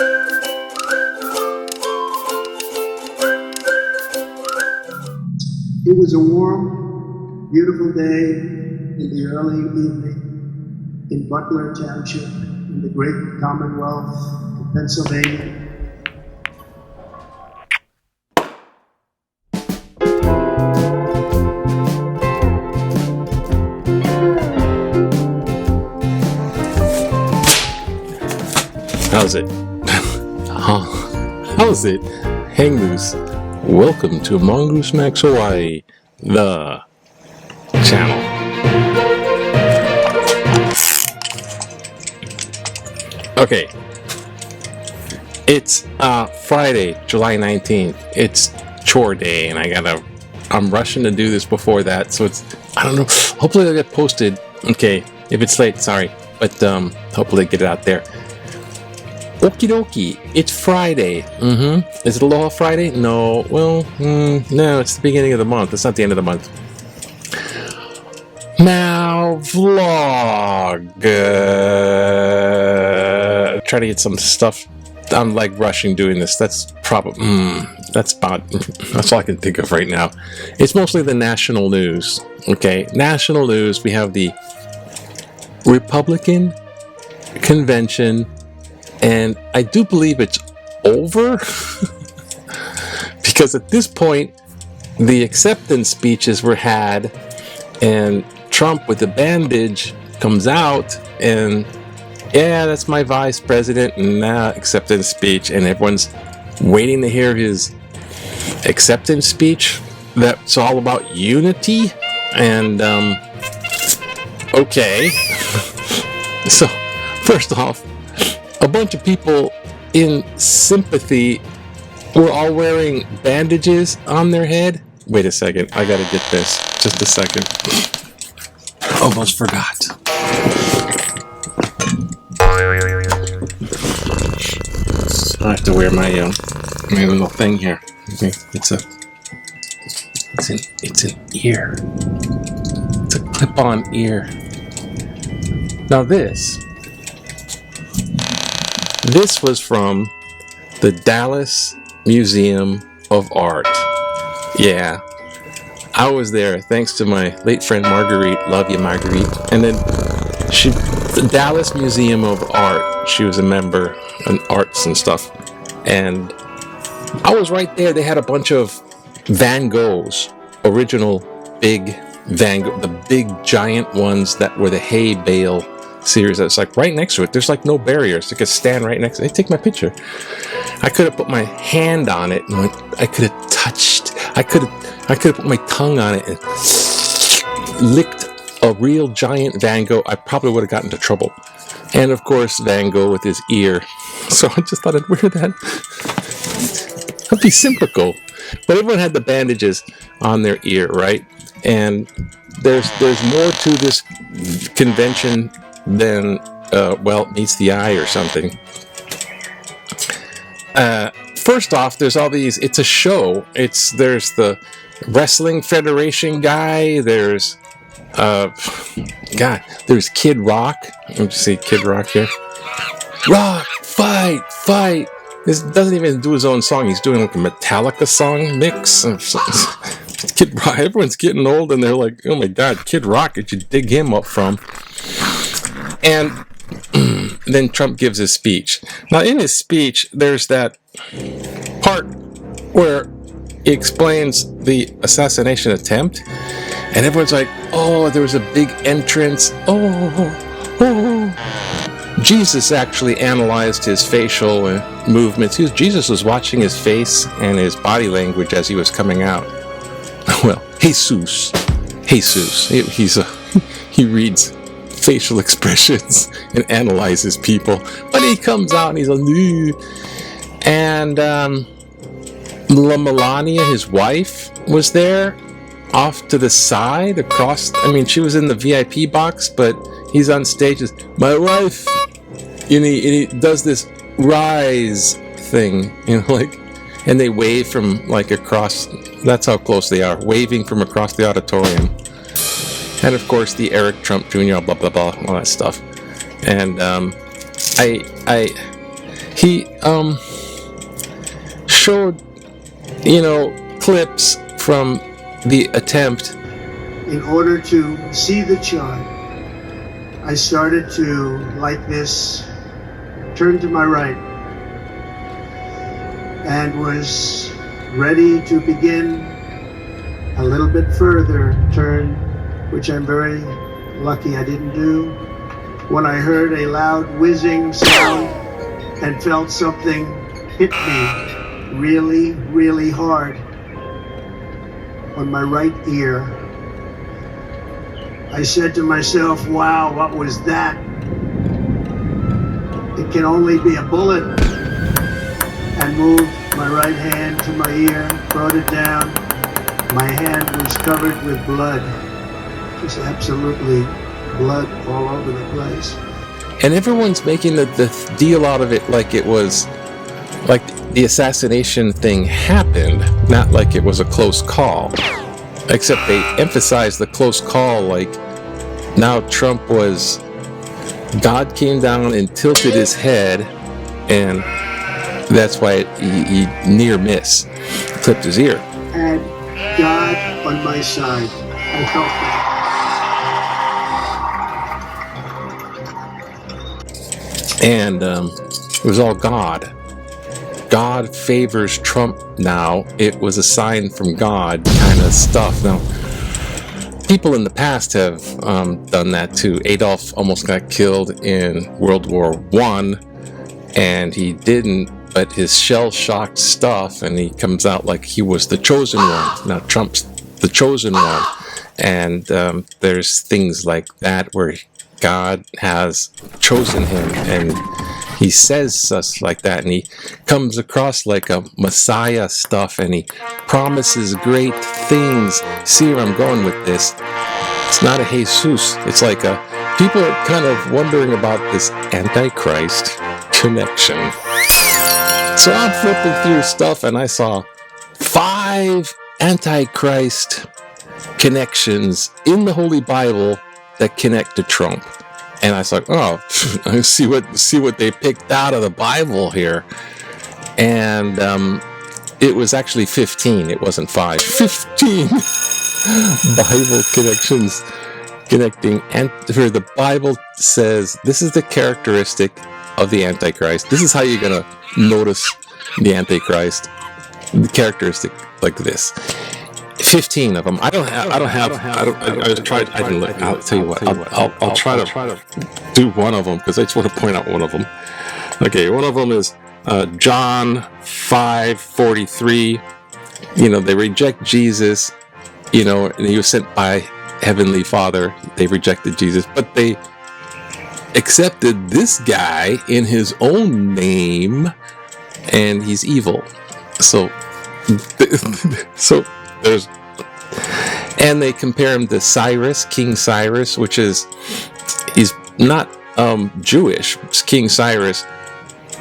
It was a warm, beautiful day in the early evening in Butler Township in the great Commonwealth of Pennsylvania. How's it? How's it? Hang loose. Welcome to Mongoose Max Hawaii, the channel. Okay. It's Friday, July 19th. It's chore day, and I'm rushing to do this before that, so I don't know. Hopefully it'll get posted. Okay, if it's late, sorry. But hopefully get it out there. Okie dokie, it's Friday. Is it Aloha Friday? No, well, no, it's the beginning of the month. It's not the end of the month. Now, vlog. Try to get some stuff. I'm like rushing doing this. That's probably, that's all I can think of right now. It's mostly the national news. Okay, national news. We have the Republican convention. And I do believe it's over because at this point, the acceptance speeches were had, and Trump with the bandage comes out, and yeah, that's my vice president, and acceptance speech, and everyone's waiting to hear his acceptance speech. That's all about unity, and okay. So, first off, a bunch of people in sympathy were all wearing bandages on their head. Wait a second, I gotta get this. Just a second. Almost forgot. So I have to wear my little thing here. Okay, it's an ear. It's a clip-on ear. Now this was from the Dallas Museum of Art. Yeah, I was there thanks to my late friend Marguerite. Love you, Marguerite. And then the Dallas Museum of Art, she was a member in arts and stuff. And I was right there. They had a bunch of Van Goghs, original big Van Gogh, the big giant ones that were the hay bale series. That's like right next to it. There's like no barriers. You could stand right next to it. Hey, take my picture. I could have put my hand on it, and I could have touched. I could have put my tongue on it and licked a real giant Van Gogh. I probably would have gotten into trouble. And of course, Van Gogh with his ear. So I just thought I'd wear that. That'd be simple. But everyone had the bandages on their ear, right? And there's more to this convention than meets the eye or something. First off, there's all these. It's a show. There's the Wrestling Federation guy. There's there's Kid Rock. Let me see Kid Rock here. Rock, fight. This doesn't even do his own song. He's doing like a Metallica song mix. Kid Rock. Everyone's getting old, and they're like, "Oh my God, Kid Rock! Did you dig him up from?" And then Trump gives his speech. Now, in his speech, there's that part where he explains the assassination attempt, and everyone's like, "Oh, there was a big entrance. Oh." Jesus actually analyzed his facial movements. Jesus was watching his face and his body language as he was coming out. Well, Jesus, he reads facial expressions and analyzes people. But he comes out and he's like, "Ooh." And Melania, his wife, was there off to the side across. I mean, she was in the VIP box, but he's on stage as my wife. And he does this rise thing, and they wave from like across. That's how close they are, waving from across the auditorium. And of course, the Eric Trump Jr. blah blah blah, all that stuff. And he showed, clips from the attempt. In order to see the chart, I started to, like this, turn to my right and was ready to begin a little bit further turn, which I'm very lucky I didn't do, when I heard a loud whizzing sound and felt something hit me really, really hard on my right ear. I said to myself, wow, what was that? It can only be a bullet. And moved my right hand to my ear, brought it down. My hand was covered with blood. Just absolutely blood all over the place. And everyone's making the deal out of it like it was, like the assassination thing happened, not like it was a close call. Except they emphasized the close call, like now Trump was, God came down and tilted his head, and that's why he near miss, clipped his ear. And God on my side, I felt that. And it was all God. God favors Trump now. It was a sign from God kind of stuff. Now, people in the past have done that too. Adolf almost got killed in World War I, and he didn't, but his shell-shocked stuff, and he comes out like he was the chosen one. Now Trump's the chosen one. And there's things like that where God has chosen him, and he says stuff like that, and he comes across like a Messiah stuff, and he promises great things. See where I'm going with this? It's not a Jesus. It's like people are kind of wondering about this AntiChrist connection. So I'm flipping through stuff, and I saw 5 AntiChrist connections in the Holy Bible that connect to Trump. And I was like, oh, I see what they picked out of the Bible here. And it was actually 15. It wasn't 5. 15 Bible connections connecting. And where the Bible says this is the characteristic of the Antichrist. This is how you're going to notice the Antichrist. The characteristic like this. 15 of them. I didn't look. I'll tell you what. I'll try to do one of them because I just want to point out one of them. Okay, one of them is John 5:43. They reject Jesus. And he was sent by Heavenly Father. They rejected Jesus, but they accepted this guy in his own name, and he's evil. So there's, and they compare him to Cyrus, King Cyrus, which is, he's not Jewish. It's King Cyrus,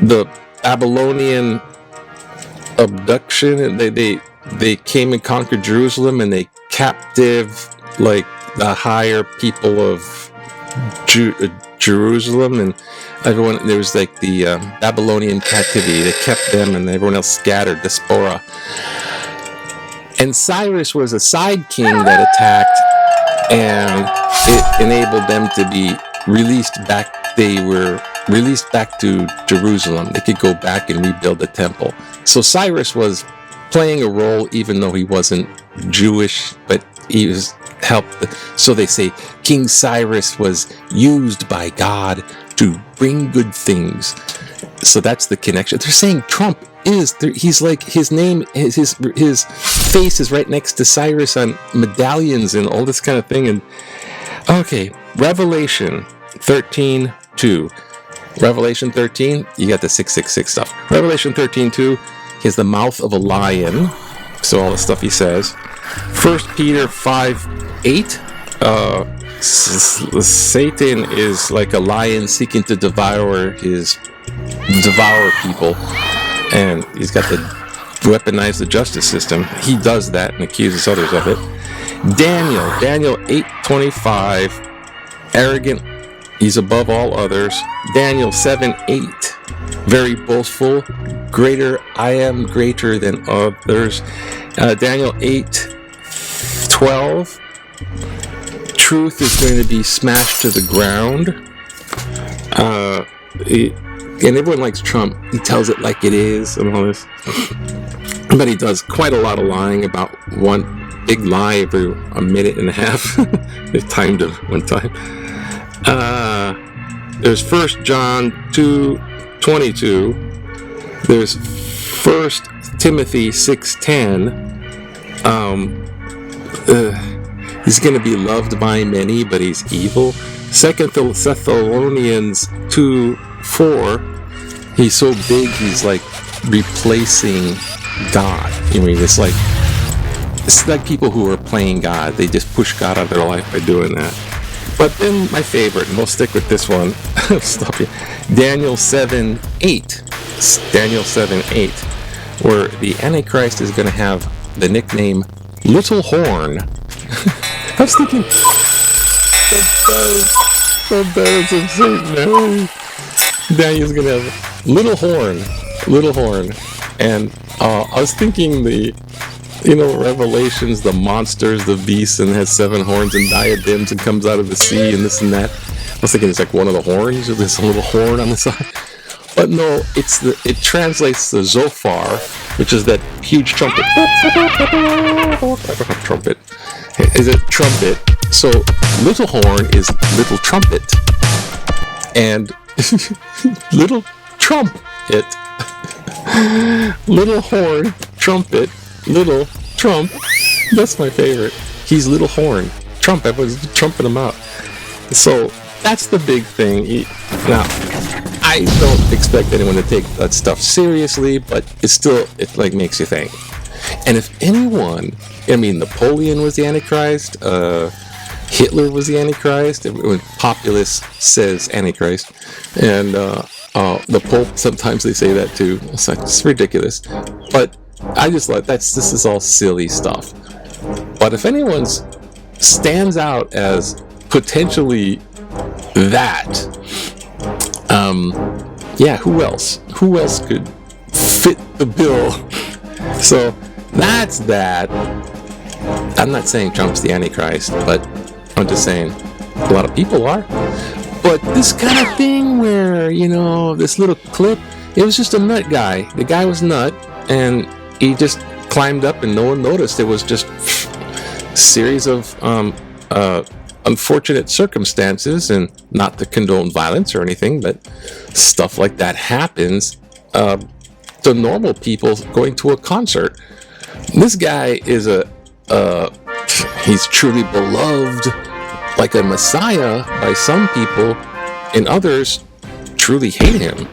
the Babylonian abduction, and they came and conquered Jerusalem, and they captive like the higher people of Jerusalem, and everyone, there was like the Babylonian captivity. They kept them, and everyone else scattered, diaspora. And Cyrus was a side king that attacked, and it enabled them to be released back. They were released back to Jerusalem. They could go back and rebuild the temple. So Cyrus was playing a role, even though he wasn't Jewish, but he was helped. So they say King Cyrus was used by God to bring good things. So that's the connection. They're saying Trump he's like, his name, his face is right next to Cyrus on medallions and all this kind of thing. And okay, Revelation 13:2. Revelation 13, you got the 666 stuff. Revelation 13:2, he has the mouth of a lion. So all the stuff he says. 1 Peter 5:8, Satan is like a lion seeking to devour people. And he's got to weaponize the justice system. He does that and accuses others of it. Daniel 8:25, arrogant, he's above all others. Daniel 7:8, very boastful. Greater, I am greater than others. Daniel 8:12. Truth is going to be smashed to the ground. And everyone likes Trump. He tells it like it is and all this. But he does quite a lot of lying, about one big lie every a minute and a half. They timed it one time. There's 1 John 2:22. There's 1 Timothy 6:10. He's going to be loved by many, but he's evil. 2 Thessalonians 2:4. He's so big, he's like replacing God. I mean, it's like people who are playing God. They just push God out of their life by doing that. But then my favorite, and we'll stick with this one. Stop you. Daniel 7:8. Daniel 7:8, where the Antichrist is going to have the nickname Little Horn. I was thinking, that's insane. Daniel's going to have Little Horn. And I was thinking Revelations, the monsters, the beast, and has 7 horns and diadems and comes out of the sea and this and that. I was thinking it's like one of the horns, or there's a little horn on the side. But no, it translates to Zophar, which is that huge trumpet. Trumpet. Is a trumpet. So little horn is little trumpet. And little trump it. Little horn, trumpet, little trump. That's my favorite. He's little horn. Trump, everyone's trumping him out. So that's the big thing. Now, I don't expect anyone to take that stuff seriously, but it like makes you think. And if anyone, Napoleon was the Antichrist, Hitler was the Antichrist, when populace says Antichrist, and the Pope, sometimes they say that too. It's like, it's ridiculous. But I just thought this is all silly stuff. But if anyone stands out as potentially that, who else? Who else could fit the bill? So that's that. I'm not saying Trump's the Antichrist, but I'm just saying a lot of people are. But this kind of thing where, this little clip, it was just a nut guy. The guy was nut, and he just climbed up and no one noticed. It was just a series of unfortunate circumstances, and not to condone violence or anything, but stuff like that happens to normal people going to a concert. This guy is he's truly beloved, like a messiah by some people, and others truly hate him.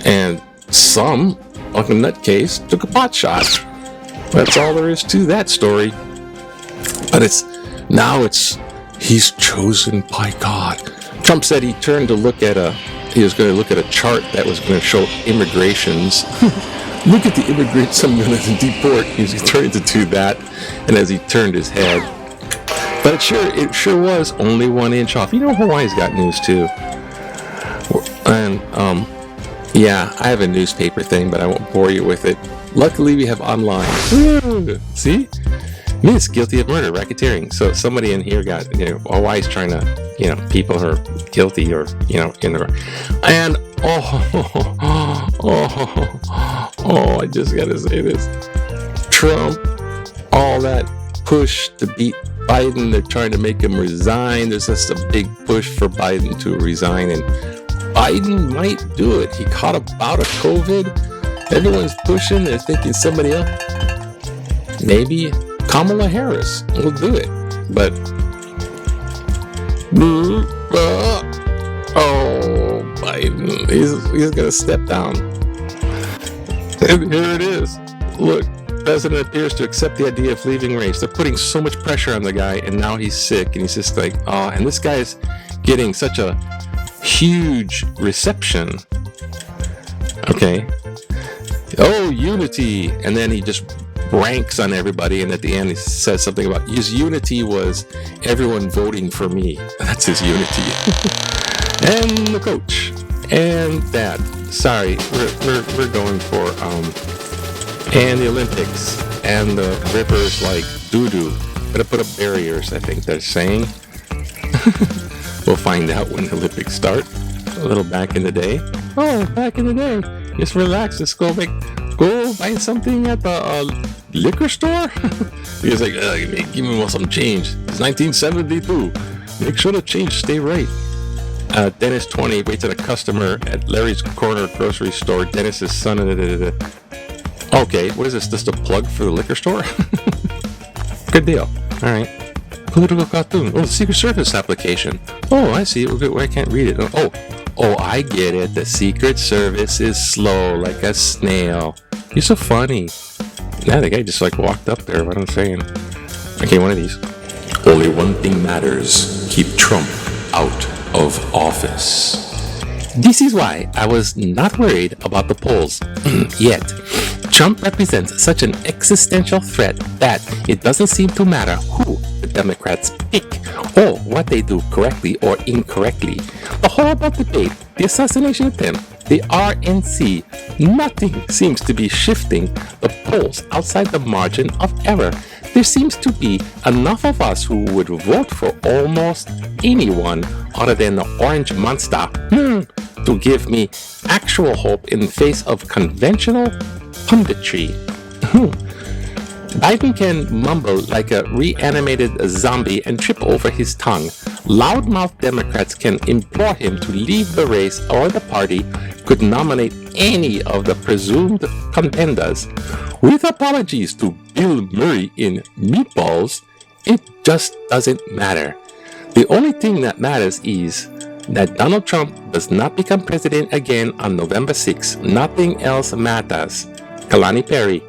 And some, like a nutcase, took a pot shot. That's all there is to that story. But he's chosen by God. Trump said he was going to look at a chart that was going to show immigrations. Look at the immigrants I'm going to deport. He's trying to do that. And as he turned his head, but it sure was only 1 inch off. Hawaii's got news too. And I have a newspaper thing, but I won't bore you with it. Luckily, we have online. See? Miss guilty of murder, racketeering. So somebody in here got, Hawaii's trying to, people who are guilty or, in the, and I just gotta say this. Trump, all that push to beat Biden, they're trying to make him resign. There's just a big push for Biden to resign, and Biden might do it. He caught a bout of COVID. Everyone's pushing. They're thinking somebody else. Maybe Kamala Harris will do it. But Biden, he's gonna step down. And here it is. Look. The president appears to accept the idea of leaving race. They're putting so much pressure on the guy, and now he's sick, and he's just like, and this guy is getting such a huge reception. Okay. Unity. And then he just ranks on everybody, and at the end he says something about his unity was everyone voting for me. That's his unity. And the coach. And that. Sorry, we're going for and the Olympics and the rivers like doo-doo. Gotta put up barriers, I think they're saying. We'll find out when the Olympics start. A little back in the day. Oh, back in the day. Just relax. Let's go buy something at the liquor store. He's like, give me some change. It's 1972. Make sure the change stay right. Dennis 20 waits at a customer at Larry's Corner grocery store. Dennis's son. Okay, what is this? Just a plug for the liquor store? Good deal. All right. Political cartoon. Oh, the Secret Service application. Oh, I see. I can't read it. Oh, I get it. The Secret Service is slow like a snail. You're so funny. Yeah, the guy just like walked up there. What I'm saying. Okay, one of these. Only one thing matters. Keep Trump out of office. This is why I was not worried about the polls yet. Trump represents such an existential threat that it doesn't seem to matter who the Democrats pick or what they do correctly or incorrectly. The horrible debate, the assassination attempt, the RNC, nothing seems to be shifting the polls outside the margin of error. There seems to be enough of us who would vote for almost anyone other than the orange monster to give me actual hope in the face of conventional punditry. Biden can mumble like a reanimated zombie and trip over his tongue. Loudmouth Democrats can implore him to leave the race, or the party could nominate any of the presumed contenders. With apologies to Bill Murray in Meatballs, it just doesn't matter. The only thing that matters is that Donald Trump does not become president again on November 6th. Nothing else matters. Kalani Perry,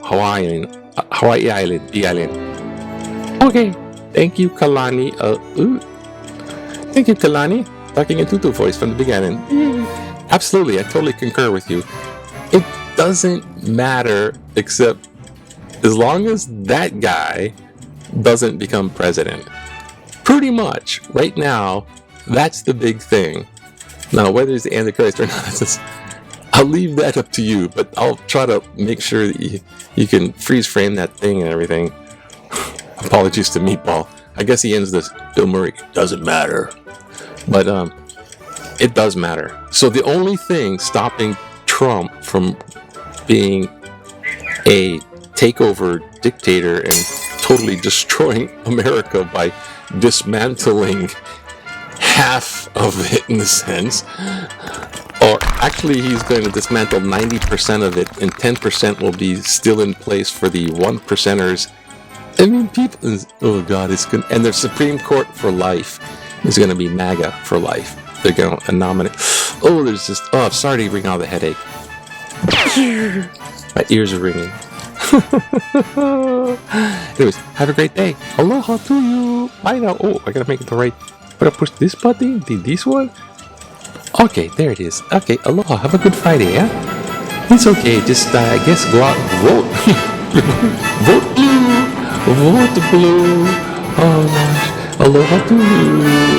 Hawaii Island, Big Island. Okay, thank you, Kalani. Thank you, Kalani. Talking in Tutu voice from the Big Island. Absolutely, I totally concur with you. It doesn't matter except as long as that guy doesn't become president. Pretty much, right now, that's the big thing. Now, whether it's the Antichrist or not, I'll leave that up to you, but I'll try to make sure that you can freeze frame that thing and everything. Apologies to Meatball. I guess he ends this, Bill Murray, doesn't matter. But it does matter. So the only thing stopping Trump from being a takeover dictator and totally destroying America by dismantling half of it in a sense, or actually he's going to dismantle 90% of it and 10% will be still in place for the 1%ers. I mean, people, oh God, it's good. And the Supreme Court for life is going to be MAGA for life. They're going to nominate. Oh, there's just, I'm sorry to bring out the headache. My ears are ringing. Anyways, have a great day. Aloha to you. Bye now. Oh, I gotta make it the right. Gotta push this button. This one. Okay, there it is. Okay, aloha. Have a good Friday, yeah? It's okay. Just, I guess, go out and vote. Vote blue. Vote blue. Oh gosh. Aloha to you.